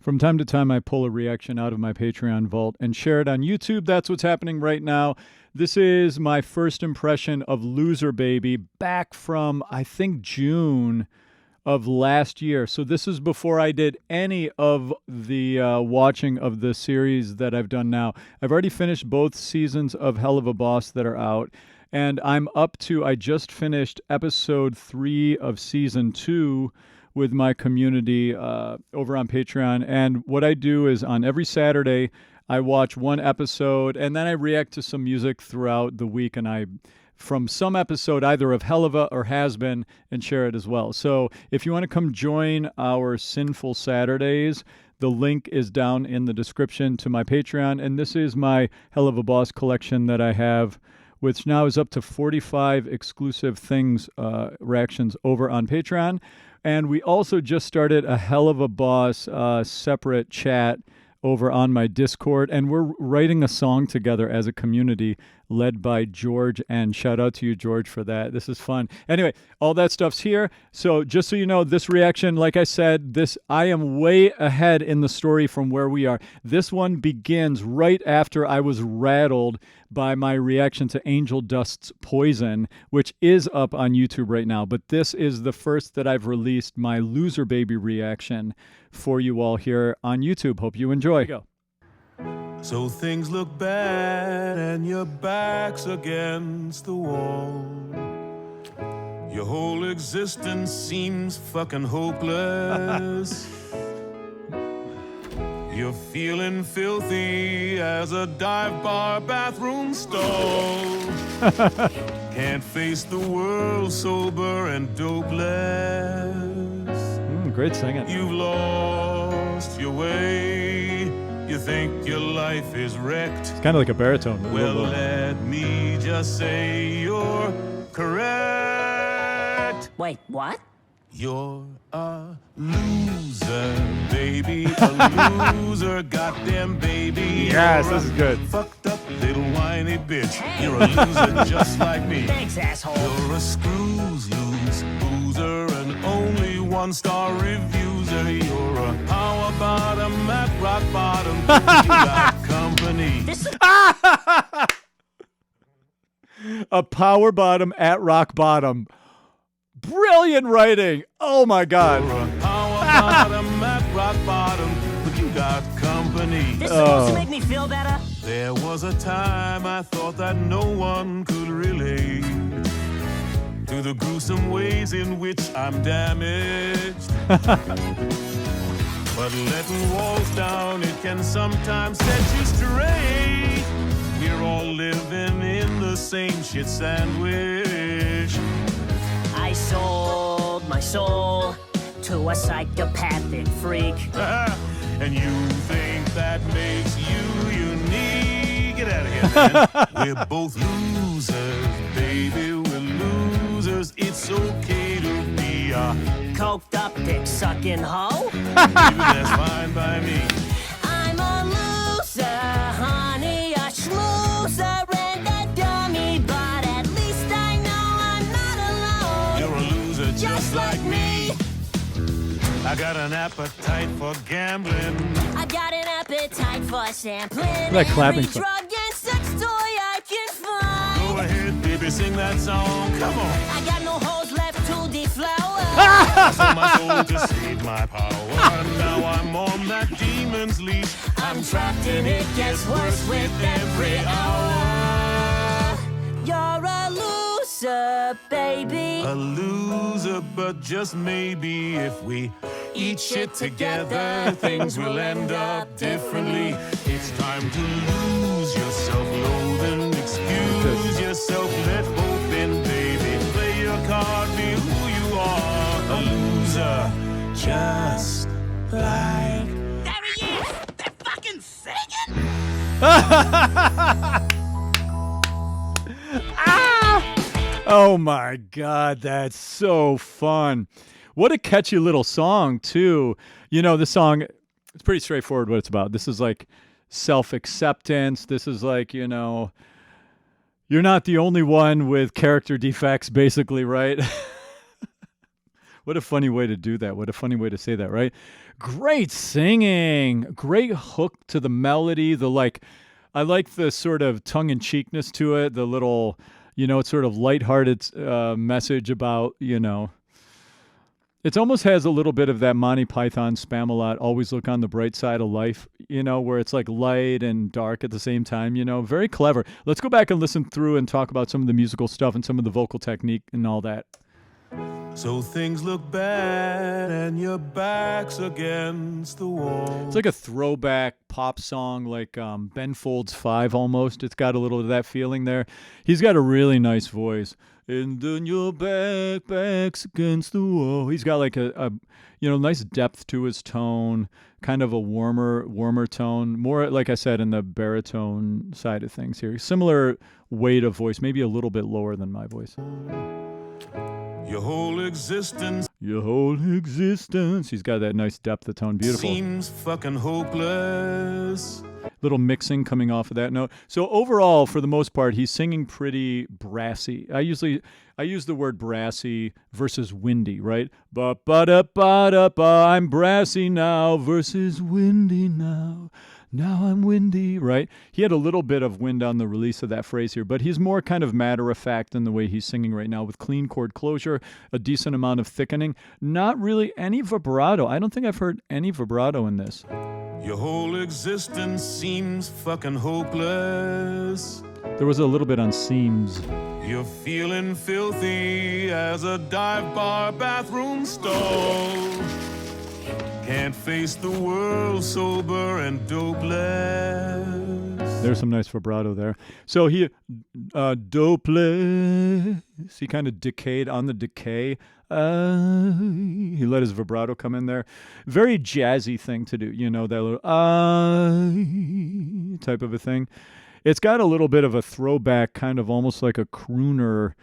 From time to time, I pull a reaction out of my Patreon vault and share it on YouTube. That's what's happening right now. This is my first impression of Loser Baby back from, I think, June of last year. So this is before I did any of the watching of the series that I've done now. I've already finished both seasons of Hell of a Boss that are out. And I'm up to, I just finished episode 3 of season 2 with my community over on Patreon. And what I do is on every Saturday, I watch one episode and then I react to some music throughout the week. And I, from some episode, either of Helluva or HAZBIN, and share it as well. So if you want to come join our Sinful Saturdays, the link is down in the description to my Patreon. And this is my Hell of a Boss collection that I have, which now is up to 45 exclusive things, reactions over on Patreon. And we also just started a Hell of a Boss separate chat over on my Discord, and we're writing a song together as a community led by George, and shout out to you, George, for that. This is fun. Anyway, all that stuff's here. So just so you know, this reaction, like I said, I am way ahead in the story from where we are. This one begins right after I was rattled by my reaction to Angel Dust's Poison, which is up on YouTube right now. But this is the first that I've released my Loser Baby reaction for you all here on YouTube. Hope you enjoy. Here we go. So things look bad and your back's against the wall. Your whole existence seems fucking hopeless. You're feeling filthy as a dive bar bathroom stall. Can't face the world sober and dopeless. Great singing. You've lost your way. You think your life is wrecked. It's kind of like a baritone. Well, let me just say you're correct. Wait, what? You're a loser, baby. A loser, goddamn baby. Yes, You're this is good. Fucked up little whiny bitch. You're a loser just like me. Thanks, asshole. You're a screws loose loser, and only one-star reviewer. You're a power bottom at rock bottom. You got company. A power bottom at rock bottom. Brilliant writing. Oh my God. You're a power bottom at rock bottom, but you got company. This is supposed to make me feel better? There was a time I thought that no one could relate to the gruesome ways in which I'm damaged. But letting walls down, it can sometimes set you straight. We're all living in the same shit sandwich. I sold my soul to a psychopathic freak. And you think that makes you unique? Get out of here, man. We're both losers, baby. We're losers. It's okay to be a Coked up dick sucking hoe. Maybe that's fine by me. I'm a loser, honey, a schmoozer and a dummy, but at least I know I'm not alone. You're a loser Just like me. I got an appetite for gambling. I got an appetite for sampling. Like clapping every for- drug and sex toy I can find. Go ahead, baby, sing that song. Come on. I got no holes left to deflower. I sold my soul to save my power. Now I'm on that demon's leash. I'm trapped and it gets worse with every hour. You're a loser, baby. A loser, but just maybe if we eat shit together, things will end up differently. It's time to lose your self-loathing. Excuse yourself, let hope in, baby. Play your card, be who you are. A loser, just like. There he is! They're fucking singing! Oh my God, that's so fun. What a catchy little song, too. You know, the song, it's pretty straightforward what it's about. This is like self-acceptance. This is like, you know, you're not the only one with character defects, basically, right? What a funny way to do that. What a funny way to say that, right? Great singing. Great hook to the melody. I like the sort of tongue-in-cheekness to it, the little, it's sort of lighthearted message about, it almost has a little bit of that Monty Python Spamalot, always look on the bright side of life, where it's like light and dark at the same time, very clever. Let's go back and listen through and talk about some of the musical stuff and some of the vocal technique and all that. So things look bad and your back's against the wall. It's like a throwback pop song, like Ben Folds 5 almost. It's got a little of that feeling there. He's got a really nice voice. And then your back's against the wall. He's got like a nice depth to his tone, kind of a warmer tone. More, like I said, in the baritone side of things here. Similar weight of voice, maybe a little bit lower than my voice. Your whole existence He's got that nice depth of tone. Beautiful. seems fucking hopeless. Little mixing coming off of that note. So overall, for the most part, he's singing pretty brassy. I use the word brassy versus windy, right? Ba-ba-da-ba-da-ba, I'm brassy now versus windy now. Now I'm windy, right? He had a little bit of wind on the release of that phrase here, but he's more kind of matter-of-fact in the way he's singing right now with clean chord closure, a decent amount of thickening, not really any vibrato. I don't think I've heard any vibrato in this. Your whole existence seems fucking hopeless. There was a little bit on seams. You're feeling filthy as a dive bar bathroom stall. Can't face the world sober and dopeless. There's some nice vibrato there. So he, dopeless, he kind of decayed on the decay. He let his vibrato come in there. Very jazzy thing to do, that little type of a thing. It's got a little bit of a throwback, kind of almost like a crooner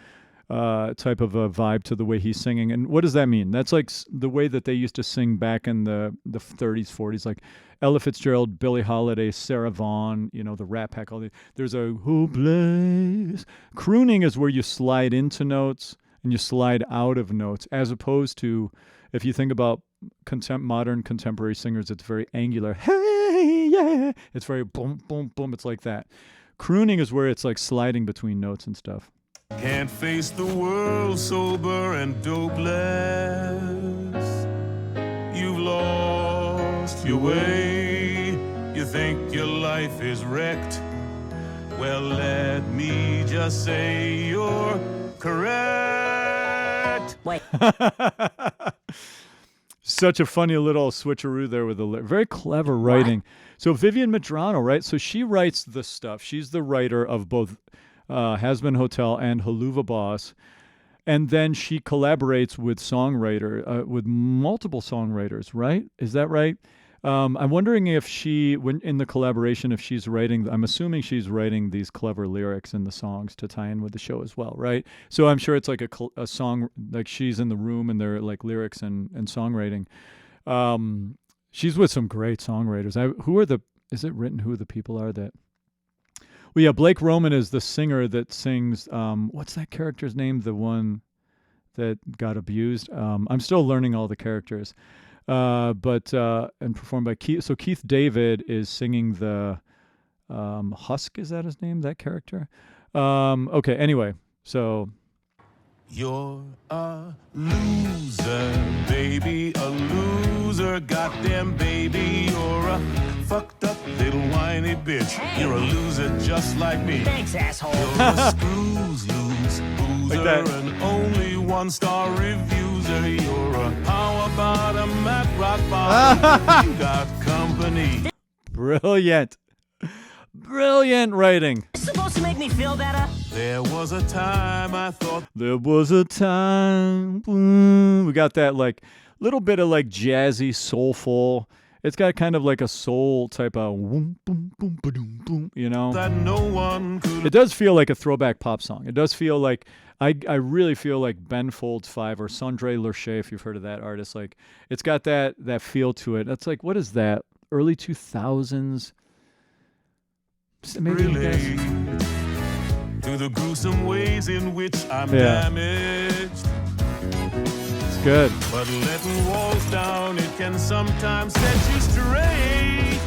type of a vibe to the way he's singing. And what does that mean? That's like the way that they used to sing back in the 30s, 40s, like Ella Fitzgerald, Billie Holiday, Sarah Vaughan, the Rat Pack. There's a hopeless. Crooning is where you slide into notes and you slide out of notes, as opposed to, if you think about modern contemporary singers, it's very angular. Hey, yeah. It's very boom, boom, boom. It's like that. Crooning is where it's like sliding between notes and stuff. Can't face the world sober and dopeless. You've lost your way. You think your life is wrecked. Well, let me just say you're correct. Wait. Such a funny little switcheroo there with the very clever writing. So Vivian Medrano, right? So she writes the stuff. She's the writer of both HAZBIN Hotel and Haluva Boss, and then she collaborates with with multiple songwriters, right? Is that right? I'm wondering if when in the collaboration, if she's writing, I'm assuming she's writing these clever lyrics in the songs to tie in with the show as well, right? So I'm sure it's like a song, like she's in the room and they're like lyrics and songwriting. She's with some great songwriters. Is it written who the people are that? Well, yeah, Blake Roman is the singer that sings, what's that character's name? The one that got abused. I'm still learning all the characters. And performed by Keith. So Keith David is singing the Husk, is that his name, that character? Okay, anyway, so. You're a loser, baby, a loser, goddamn baby. You're a fucked up little whiny bitch. You're a loser just like me. Thanks, asshole. You're a screws loose boozer, Like that. and only one-star reviewer. You're a power bottom at rock bottom. You got company. Brilliant. Brilliant writing. It's supposed to make me feel better. There was a time I thought There was a time. We got that like little bit of like jazzy, soulful. It's got kind of like a soul type of boom, boom, boom, boom, boom, that no one could. It does feel like a throwback pop song. It does feel like, I really feel like Ben Folds 5 or Sondre Lerche, if you've heard of that artist. Like, it's got that feel to it. That's like, what is that? Early 2000s? Maybe Relate to the gruesome ways in which I'm damaged. good. But letting walls down, it can sometimes set you straight.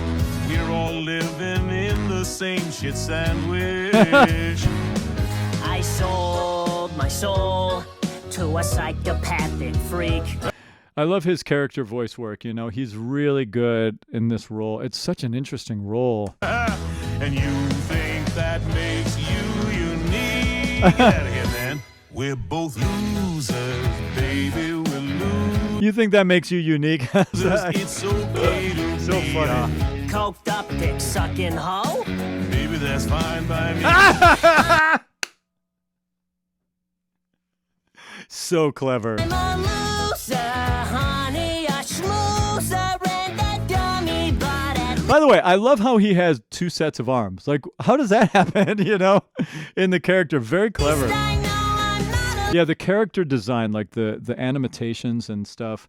We're all living in the same shit sandwich. I sold my soul to a psychopathic freak. I love his character voice work. You know, he's really good in this role. It's such an interesting role. And you think that makes you unique? Get out of here, man. We're both losers, baby. We're losers. You think that makes you unique? It's okay to So be funny. Coked up dick sucking hoe. Baby, that's fine by me. So clever. I'm a loser, honey, a schmoozer, and a dummy, but at By the way, I love how he has two sets of arms. Like, how does that happen, you know, in the character? Very clever. least I know I'm not a Yeah, the character design, like the animations and stuff,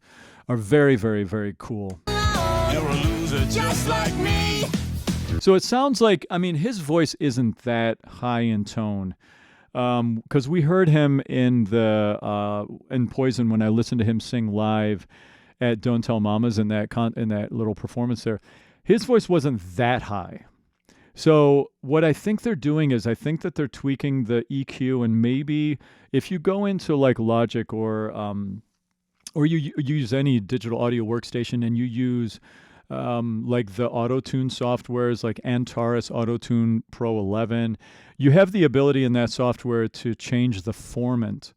are very, very, very cool. You're a loser just like me. So it sounds like, I mean, his voice isn't that high in tone. Because we heard him in Poison when I listened to him sing live at Don't Tell Mamas in that little performance there. His voice wasn't that high. So what I think they're doing is I think that they're tweaking the EQ, and maybe if you go into like Logic or you use any digital audio workstation and you use like the auto-tune softwares like Antares Auto-Tune Pro 11, you have the ability in that software to change the formant.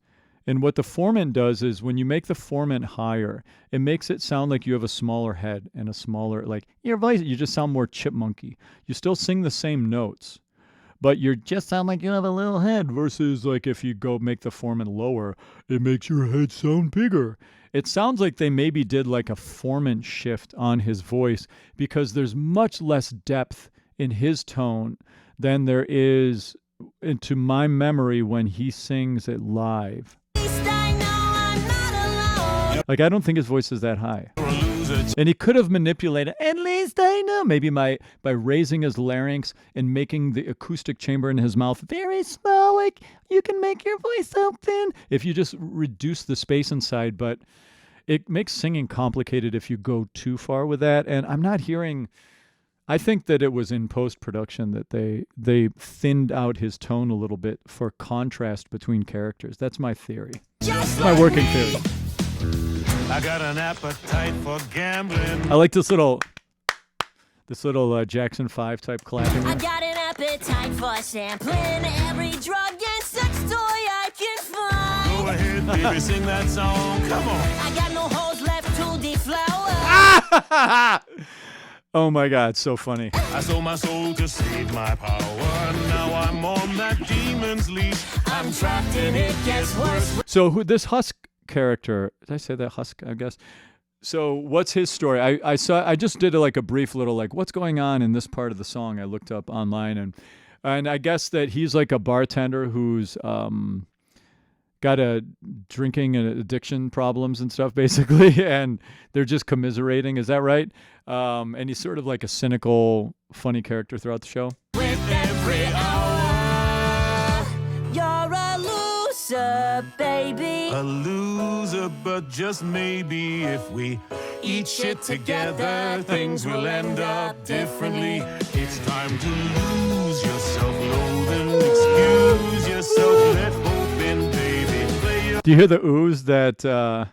And what the formant does is when you make the formant higher, it makes it sound like you have a smaller head and a smaller, like your voice, you just sound more chipmunky. You still sing the same notes, but you just sound like you have a little head versus like if you go make the formant lower, it makes your head sound bigger. It sounds like they maybe did like a formant shift on his voice because there's much less depth in his tone than there is, to my memory, when he sings it live. least I know I'm not alone. Like, I don't think his voice is that high. You're a loser. And he could have manipulated, at least I know, maybe by raising his larynx and making the acoustic chamber in his mouth very small, like you can make your voice so thin if you just reduce the space inside. But it makes singing complicated if you go too far with that. And I'm not hearing, I think that it was in post-production that they thinned out his tone a little bit for contrast between characters. That's my theory. Just My like working me. theory. I got an appetite for gambling. I like this little Jackson 5 type clapping. I got an appetite for sampling every drug and sex toy I can find. Go ahead, baby, sing that song. Come on. I got no holes left to deflower. Oh my God, so funny. I sold my soul to save my power. Now I'm on that demon's leash. I'm trapped and it gets worse. So this Husk character, did I say that Husk, I guess? So what's his story? I just did a brief little what's going on in this part of the song. I looked up online and I guess that he's like a bartender who's got a drinking and addiction problems and stuff basically, and they're just commiserating. Is that right? And he's sort of like a cynical, funny character throughout the show. With every hour, you're a loser, baby. A loser, but just maybe if we eat shit together, things will end up differently. It's time to lose your self-loathing. Excuse yourself, let hope in, baby. Play your Do you hear the ooze that I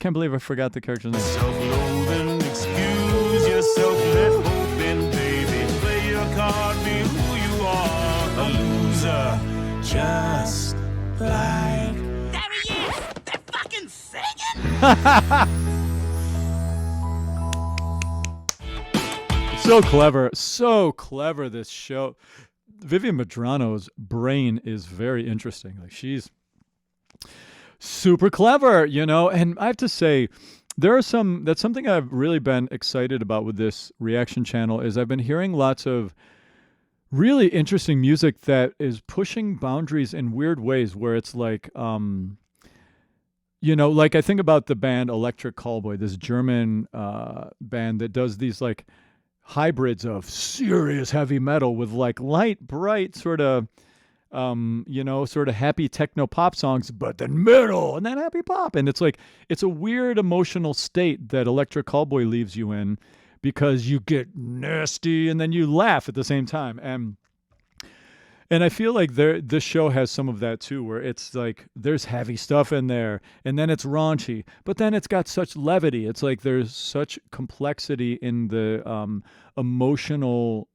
can't believe I forgot the character's name. self-loathing. Excuse yourself, let hope in, baby. Play your card, be who you are. A loser, just like. There he is! They're fucking singing! So clever this show. Vivian Madrano's brain is very interesting. Like, she's super clever, and I have to say that's something I've really been excited about with this reaction channel is I've been hearing lots of really interesting music that is pushing boundaries in weird ways where it's like I think about the band Electric Callboy, this German band that does these hybrids of serious heavy metal with light, bright sort of, sort of happy techno pop songs, but then metal and then happy pop. And it's like, it's a weird emotional state that Electric Callboy leaves you in because you get nasty and then you laugh at the same time. And I feel like this show has some of that too, where it's like there's heavy stuff in there, and then it's raunchy, but then it's got such levity. It's like there's such complexity in the emotional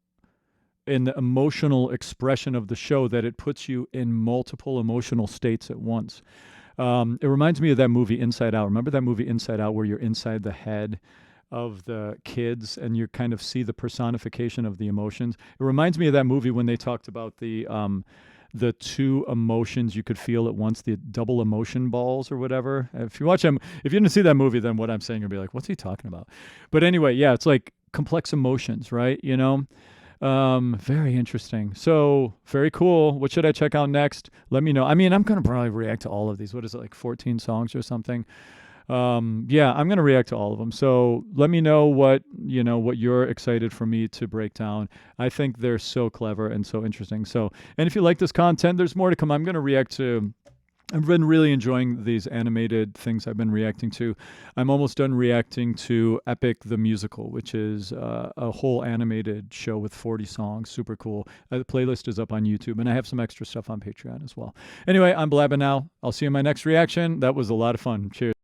expression of the show that it puts you in multiple emotional states at once. It reminds me of that movie Inside Out. Remember that movie Inside Out, where you're inside the head of the kids and you kind of see the personification of the emotions? It reminds me of that movie when they talked about the two emotions you could feel at once, the double emotion balls or whatever. If you didn't see that movie, then what I'm saying you'll be like, what's he talking about? But anyway, yeah, it's like complex emotions, right? Very interesting. So very cool. What should I check out next? Let me know. I mean, I'm going to probably react to all of these. What is it, like 14 songs or something? Yeah, I'm going to react to all of them. So let me know what you're excited for me to break down. I think they're so clever and so interesting. So, and if you like this content, there's more to come. I've been really enjoying these animated things I've been reacting to. I'm almost done reacting to Epic the Musical, which is a whole animated show with 40 songs. Super cool. The playlist is up on YouTube, and I have some extra stuff on Patreon as well. Anyway, I'm blabbing now. I'll see you in my next reaction. That was a lot of fun. Cheers.